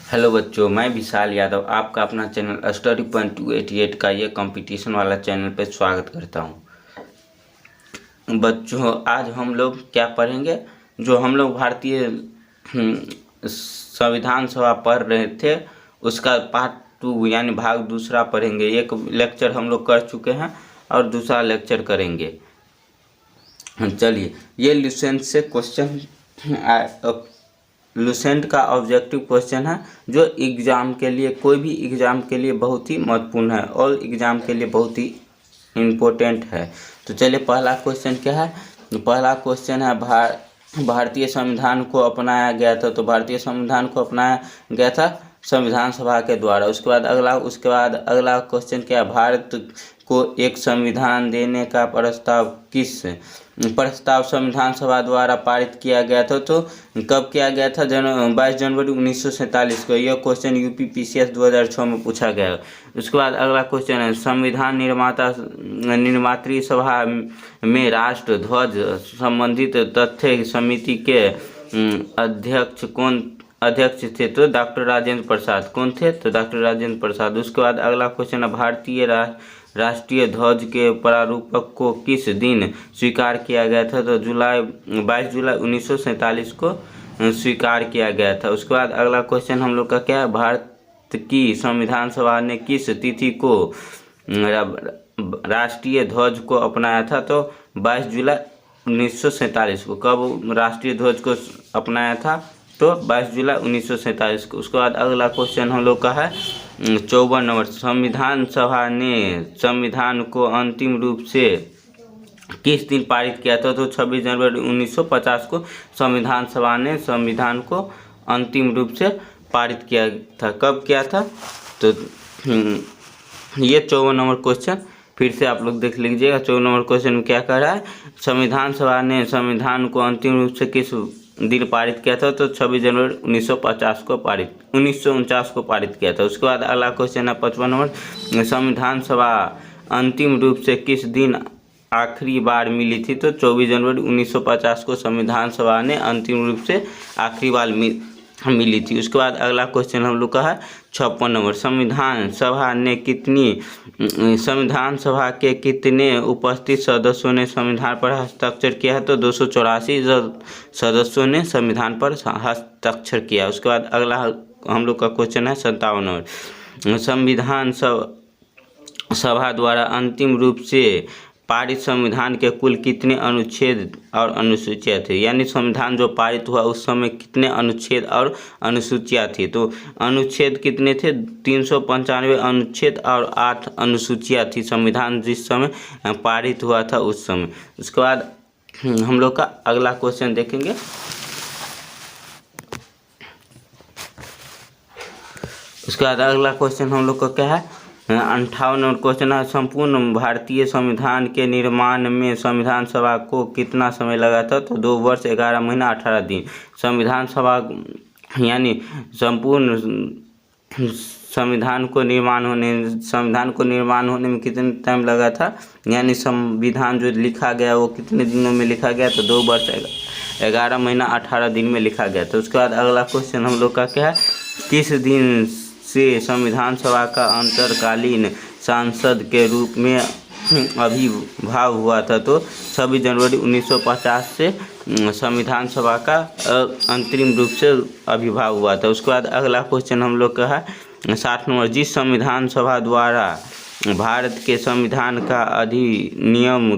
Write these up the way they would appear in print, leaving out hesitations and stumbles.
Hello बच्चों, मैं विशाल यादव आपका अपना चैनल स्टडी पॉइंट 288 का ये कंपटीशन वाला चैनल पे स्वागत करता हूँ। बच्चों, आज हम लोग क्या पढ़ेंगे? जो हम लोग भारतीय संविधान सभा पढ़ रहे थे उसका पार्ट 2 यानी भाग दूसरा पढ़ेंगे। एक लेक्चर हम लोग कर चुके हैं और दूसरा लेक्चर करेंगे। चलिए, ये लुसेंट से क्वेश्चन लुसेंट का ऑब्जेक्टिव क्वेश्चन है जो एग्ज़ाम के लिए, कोई भी एग्ज़ाम के लिए बहुत ही महत्वपूर्ण है और एग्ज़ाम के लिए बहुत ही इम्पोर्टेंट है। तो चलिए, पहला क्वेश्चन क्या है? पहला क्वेश्चन है भारतीय संविधान को अपनाया गया था। तो भारतीय संविधान को अपनाया गया था संविधान सभा के द्वारा। उसके बाद अगला क्वेश्चन क्या है? भारत को एक संविधान देने का प्रस्ताव संविधान सभा द्वारा पारित किया गया था। तो कब किया गया था? 22 जनवरी 1947 को। यह क्वेश्चन यूपी पीसीएस 2006 में पूछा गया। उसके बाद अगला क्वेश्चन है, संविधान निर्मात्री सभा में राष्ट्र ध्वज संबंधित तथ्य समिति के अध्यक्ष थे। तो डॉक्टर राजेंद्र प्रसाद। कौन थे? तो डॉक्टर राजेंद्र प्रसाद। उसके बाद अगला क्वेश्चन है, भारतीय राष्ट्रीय ध्वज के प्रारूपक को किस दिन स्वीकार किया गया था? तो 22 जुलाई 1947 को स्वीकार किया गया था। उसके बाद अगला क्वेश्चन हम लोग का क्या है? भारत की संविधान सभा ने किस तिथि को राष्ट्रीय ध्वज को अपनाया था? तो 22 जुलाई 1947 को। कब राष्ट्रीय ध्वज को अपनाया था? तो 22 जुलाई 1947 को। उसके बाद अगला क्वेश्चन हम लोग का है 54 नंबर, संविधान सभा ने संविधान को अंतिम रूप से किस दिन पारित किया था? तो 26 जनवरी 1950 को संविधान सभा ने संविधान को अंतिम रूप से पारित किया था। कब किया था? तो ये 54 नंबर क्वेश्चन फिर से आप लोग देख लीजिएगा। 54 नंबर क्वेश्चन में क्या कह रहा है? संविधान सभा ने संविधान को अंतिम रूप से किस दिन पारित किया था? तो 26 जनवरी 1949 को पारित किया था। उसके बाद अगला क्वेश्चन है 55 नंबर, संविधान सभा अंतिम रूप से किस दिन आखिरी बार मिली थी? तो 24 जनवरी 1950 को संविधान सभा ने अंतिम रूप से आखिरी बार मिली थी। उसके बाद अगला क्वेश्चन हम लोग का है 56 नंबर, संविधान सभा के कितने उपस्थित सदस्यों ने संविधान पर हस्ताक्षर किया है? तो 284 सदस्यों ने संविधान पर हस्ताक्षर किया। उसके बाद अगला हम लोग का क्वेश्चन है 57 नंबर, संविधान सभा द्वारा अंतिम रूप से पारित संविधान के कुल कितने अनुच्छेद और अनुसूचियाँ थे? यानी संविधान जो पारित हुआ उस समय कितने अनुच्छेद और अनुसूचियाँ थी? तो अनुच्छेद कितने थे? 395 अनुच्छेद और 8 अनुसूचियाँ थी संविधान जिस समय पारित हुआ था उस समय। उसके बाद हम लोग का अगला क्वेश्चन देखेंगे। उसके बाद अगला क्वेश्चन हम लोग का क्या है? 58 नंबर क्वेश्चन है, संपूर्ण भारतीय संविधान के निर्माण में संविधान सभा को कितना समय लगा था? तो 2 वर्ष 11 महीना 18 दिन। संविधान सभा यानी संपूर्ण संविधान को निर्माण होने में कितने टाइम लगा था? यानी संविधान जो लिखा गया वो कितने दिनों में लिखा गया? तो 2 वर्ष 11 महीना 18 दिन में लिखा गया था। उसके बाद अगला क्वेश्चन हम लोग का क्या है? किस दिन से संविधान सभा का अंतरकालीन सांसद के रूप में आविर्भाव हुआ था? तो 26 जनवरी 1950 से संविधान सभा का अंतरिम रूप से आविर्भाव हुआ था। उसके बाद अगला क्वेश्चन हम लोग का है 60 नंबर, जिस संविधान सभा द्वारा भारत के संविधान का अधिनियम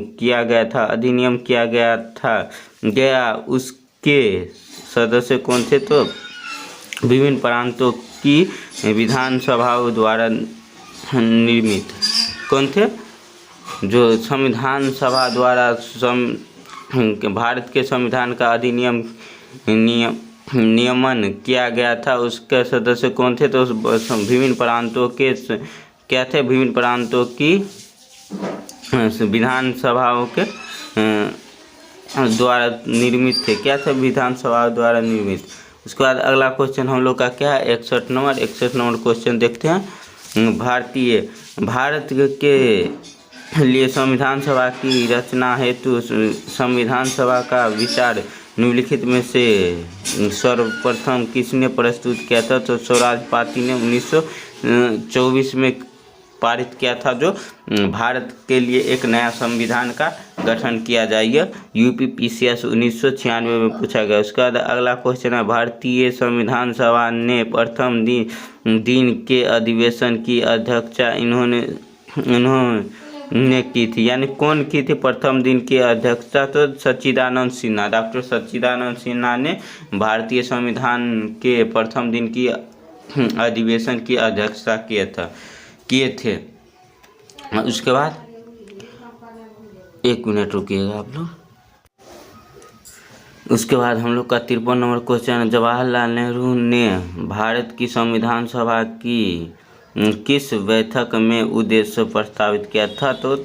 किया गया उसके सदस्य कौन थे? तो विभिन्न प्रांतों की विधानसभाओं द्वारा निर्मित कौन थे? जो संविधान सभा द्वारा भारत के संविधान का नियमन किया गया था उसके सदस्य कौन थे? तो विभिन्न प्रांतों के क्या थे? विभिन्न प्रांतों की विधानसभाओं के द्वारा निर्मित थे। क्या थे? विधानसभा द्वारा निर्मित। उसके बाद अगला क्वेश्चन हम लोग का क्या है? 61 नंबर क्वेश्चन देखते हैं। भारत के लिए संविधान सभा की रचना हेतु संविधान सभा का विचार निम्नलिखित में से सर्वप्रथम किसने प्रस्तुत किया था? तो स्वराज पार्टी ने 1924 में पारित किया था, जो भारत के लिए एक नया संविधान का गठन किया जाएगा। UPPCS 1996 में पूछा गया। उसके बाद अगला क्वेश्चन है, भारतीय संविधान सभा ने प्रथम दिन के अधिवेशन की अध्यक्षता इन्होंने की थी, यानी कौन की थी प्रथम दिन की अध्यक्षता? तो सच्चिदानंद सिन्हा, डॉक्टर सच्चिदानंद सिन्हा ने भारतीय संविधान के प्रथम दिन की अधिवेशन की अध्यक्षता किए थे। उसके बाद 1 मिनट रुकिएगा आप लोग। उसके बाद हम लोग का 53 नंबर क्वेश्चन है, जवाहरलाल नेहरू ने भारत की संविधान सभा की किस बैठक में उद्देश्य प्रस्तावित किया था? तो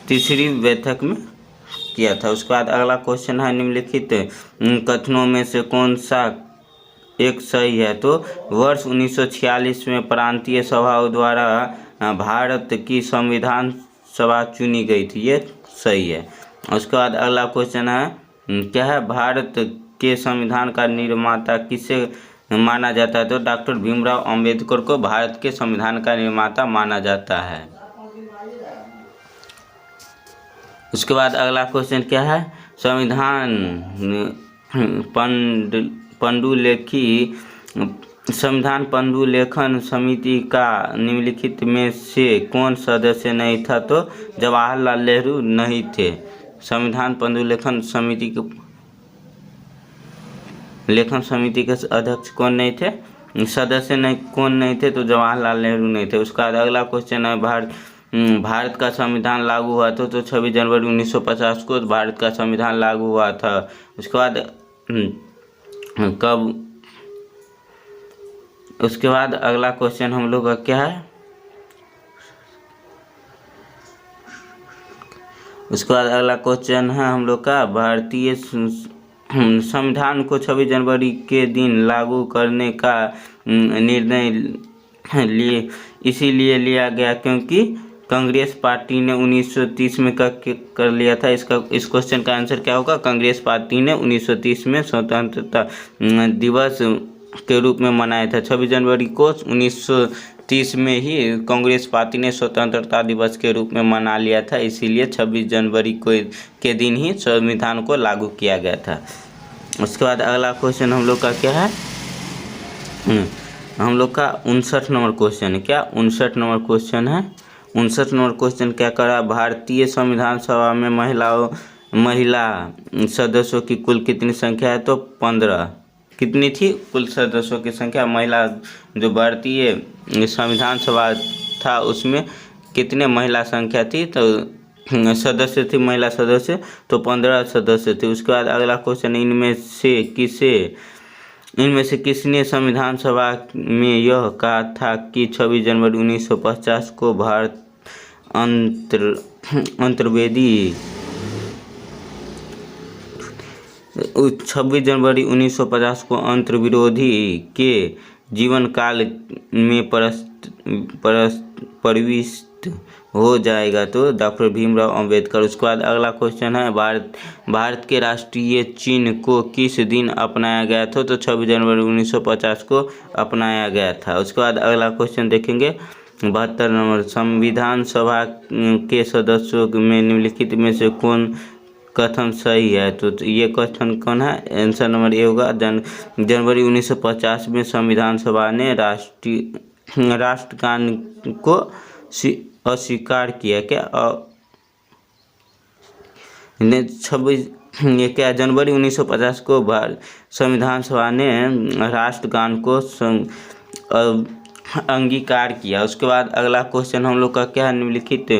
तीसरी बैठक में किया था। उसके बाद अगला क्वेश्चन है, निम्नलिखित कथनों में से कौन सा एक सही है? तो वर्ष 1946 में प्रांतीय सभाओं द्वारा भारत की संविधान सभा चुनी गई थी, ये सही है। उसके बाद अगला क्वेश्चन है, क्या है? भारत के संविधान का निर्माता किसे माना जाता है? तो डॉक्टर भीमराव अंबेडकर को भारत के संविधान का निर्माता माना जाता है। उसके बाद अगला क्वेश्चन क्या है? संविधान पांडुलेखन समिति का निम्नलिखित में से कौन सदस्य नहीं था? तो जवाहरलाल नेहरू नहीं थे। संविधान पांडुलेखन समिति के अध्यक्ष कौन नहीं थे? सदस्य कौन नहीं थे? तो जवाहरलाल नेहरू नहीं थे। उसका अगला क्वेश्चन है, भारत का संविधान लागू हुआ था, तो 26 जनवरी 1950 को भारत का संविधान लागू हुआ था। उसके बाद कब? उसके बाद अगला क्वेश्चन हम लोग का क्या है? उसके बाद अगला क्वेश्चन है हम लोग का, भारतीय संविधान को 26 जनवरी के दिन लागू करने का निर्णय इसीलिए लिया गया क्योंकि कांग्रेस पार्टी ने 1930 में कर लिया था। इस क्वेश्चन का आंसर क्या होगा? कांग्रेस पार्टी ने 1930 में स्वतंत्रता दिवस के रूप में मनाया था। 26 जनवरी को 1930 में ही कांग्रेस पार्टी ने स्वतंत्रता दिवस के रूप में मना लिया था, इसीलिए 26 जनवरी के दिन ही संविधान को लागू किया गया था। उसके बाद अगला क्वेश्चन हम लोग का क्या है? हम लोग का 59 नंबर क्वेश्चन है। क्या 59 नंबर क्वेश्चन है? 59 नंबर क्वेश्चन क्या करा? भारतीय संविधान सभा में महिला सदस्यों की कुल कितनी संख्या है? तो 15। कितनी थी कुल सदस्यों की संख्या? महिला, जो भारतीय संविधान सभा था उसमें कितने महिला संख्या थी? तो सदस्य थी, महिला सदस्य, तो 15 सदस्य थे। उसके बाद अगला क्वेश्चन, इनमें से किसने संविधान सभा में यह कहा था कि 26 जनवरी 1950 को भारत अंतर्वेदी 26 जनवरी 1950 को अंतर्विरोधी के जीवन काल में प्रविष्ट हो जाएगा? तो डॉक्टर भीमराव अंबेडकर। उसके बाद अगला क्वेश्चन है, भारत के राष्ट्रीय चिन्ह को किस दिन अपनाया गया था? तो 26 जनवरी 1950 को अपनाया गया था। उसके बाद अगला क्वेश्चन देखेंगे 72 नंबर, संविधान सभा के सदस्यों में निम्नलिखित में से कौन कथन सही है? तो ये कथन कौन है? आंसर नंबर ए होगा। जनवरी 1950 में संविधान सभा ने राष्ट्रगान को अस्वीकार किया। क्या 26 जनवरी 1950 को संविधान सभा ने राष्ट्रगान को अंगीकार किया। उसके बाद अगला क्वेश्चन हम लोग का क्या है? निम्नलिखित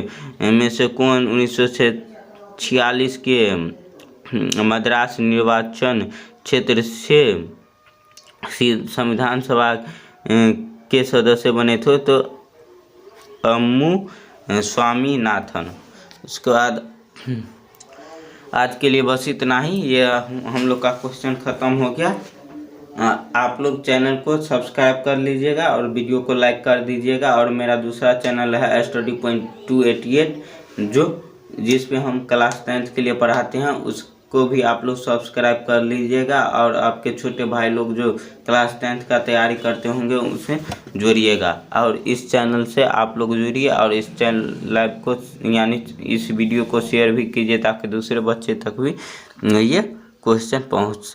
में से कौन 1946 के मद्रास निर्वाचन क्षेत्र से संविधान सभा के सदस्य बने थे? तो अम्मू स्वामीनाथन। उसके बाद आज के लिए बस इतना ही। ये हम लोग का क्वेश्चन ख़त्म हो गया। आप लोग चैनल को सब्सक्राइब कर लीजिएगा और वीडियो को लाइक कर दीजिएगा। और मेरा दूसरा चैनल है Study.288 जिस पे हम क्लास 10th के लिए पढ़ाते हैं, को भी आप लोग सब्सक्राइब कर लीजिएगा और आपके छोटे भाई लोग जो क्लास 10th का तैयारी करते होंगे उसे जोड़िएगा और इस चैनल से आप लोग जुड़िए और इस चैनल लाइव को यानी इस वीडियो को शेयर भी कीजिए ताकि दूसरे बच्चे तक भी ये क्वेश्चन पहुँच सके।